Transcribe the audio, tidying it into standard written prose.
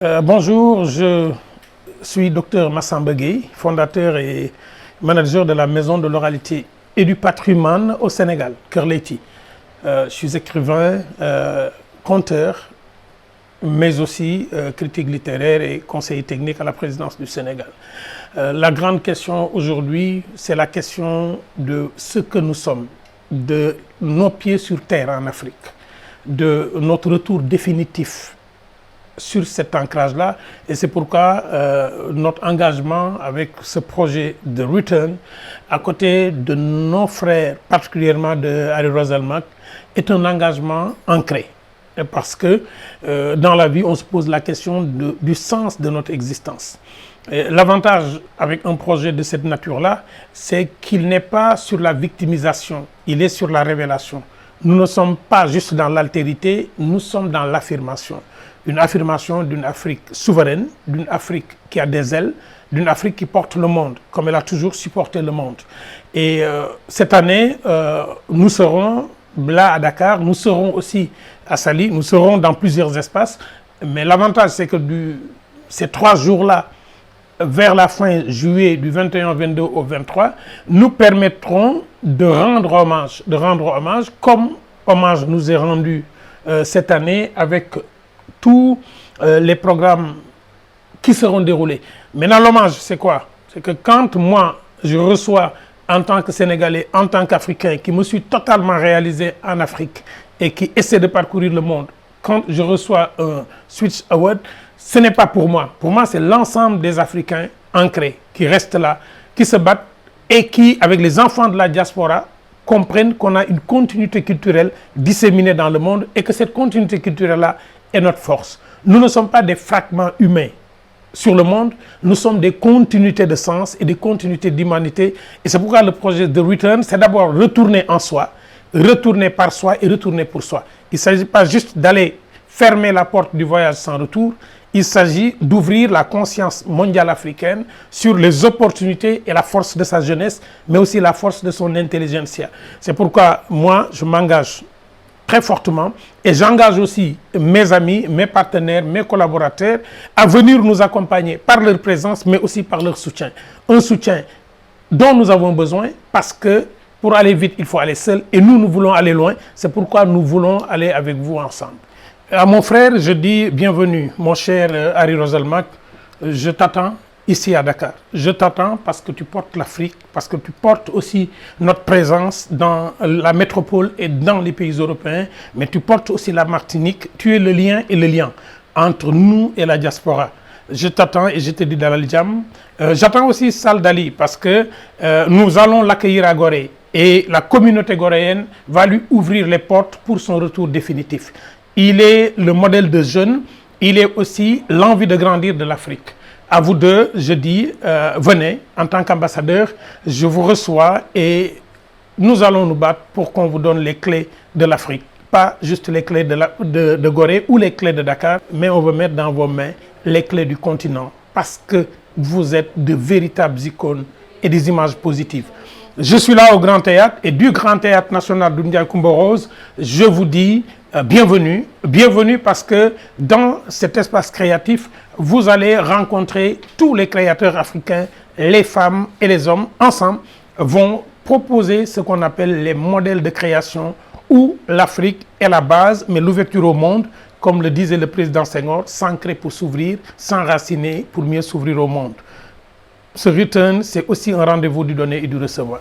Bonjour, je suis Dr Massamba Gueye, fondateur et manager de la Maison de l'oralité et du patrimoine au Sénégal, Kër Leyti. Je suis écrivain, conteur, mais aussi critique littéraire et conseiller technique à la présidence du Sénégal. La grande question aujourd'hui, c'est la question de ce que nous sommes, de nos pieds sur terre en Afrique, de notre retour définitif sur cet ancrage-là, et c'est pourquoi notre engagement avec ce projet de Return, à côté de nos frères, particulièrement de Harry Roselmack, est un engagement ancré. Parce que dans la vie, on se pose la question du sens de notre existence. L'avantage avec un projet de cette nature-là, c'est qu'il n'est pas sur la victimisation, il est sur la révélation. Nous ne sommes pas juste dans l'altérité, nous sommes dans l'affirmation. Une affirmation d'une Afrique souveraine, d'une Afrique qui a des ailes, d'une Afrique qui porte le monde, comme elle a toujours supporté le monde. Et cette année, nous serons là à Dakar, nous serons aussi à Saly, nous serons dans plusieurs espaces. Mais l'avantage, c'est que ces 3 jours-là, vers la fin juillet, du 21 au 22 au 23, nous permettront de rendre hommage comme hommage nous est rendu cette année avec tous les programmes qui seront déroulés. Maintenant, l'hommage, c'est quoi? C'est que quand moi, je reçois en tant que Sénégalais, en tant qu'Africain, qui me suis totalement réalisé en Afrique et qui essaie de parcourir le monde, quand je reçois un Switch Award, ce n'est pas pour moi. Pour moi, c'est l'ensemble des Africains ancrés, qui restent là, qui se battent et qui, avec les enfants de la diaspora, comprennent qu'on a une continuité culturelle disséminée dans le monde et que cette continuité culturelle-là est notre force. Nous ne sommes pas des fragments humains sur le monde, nous sommes des continuités de sens et des continuités d'humanité. Et c'est pourquoi le projet de Return, c'est d'abord retourner en soi, retourner par soi et retourner pour soi. Il ne s'agit pas juste d'aller fermer la porte du voyage sans retour, il s'agit d'ouvrir la conscience mondiale africaine sur les opportunités et la force de sa jeunesse, mais aussi la force de son intelligentsia. C'est pourquoi moi, je m'engage très fortement et j'engage aussi mes amis, mes partenaires, mes collaborateurs à venir nous accompagner par leur présence, mais aussi par leur soutien. Un soutien dont nous avons besoin parce que pour aller vite, il faut aller seul et nous voulons aller loin. C'est pourquoi nous voulons aller avec vous ensemble. À mon frère, je dis bienvenue, mon cher Harry Roselmack. Je t'attends ici à Dakar. Je t'attends parce que tu portes l'Afrique, parce que tu portes aussi notre présence dans la métropole et dans les pays européens, mais tu portes aussi la Martinique. Tu es le lien et le lien entre nous et la diaspora. Je t'attends et je te dis Dalal Jam. J'attends aussi Sal Dali parce que nous allons l'accueillir à Gorée et la communauté goréenne va lui ouvrir les portes pour son retour définitif. Il est le modèle de jeune, il est aussi l'envie de grandir de l'Afrique. À vous deux, je dis, venez, en tant qu'ambassadeur, je vous reçois et nous allons nous battre pour qu'on vous donne les clés de l'Afrique. Pas juste les clés de Gorée ou les clés de Dakar, mais on veut mettre dans vos mains les clés du continent parce que vous êtes de véritables icônes et des images positives. Je suis là au Grand Théâtre et du Grand Théâtre National Doudou Coumba Rose, je vous dis bienvenue, bienvenue parce que dans cet espace créatif, vous allez rencontrer tous les créateurs africains, les femmes et les hommes, ensemble, vont proposer ce qu'on appelle les modèles de création où l'Afrique est la base, mais l'ouverture au monde, comme le disait le président Senghor, s'ancrer pour s'ouvrir, s'enraciner pour mieux s'ouvrir au monde. Ce Return, c'est aussi un rendez-vous du donner et du recevoir.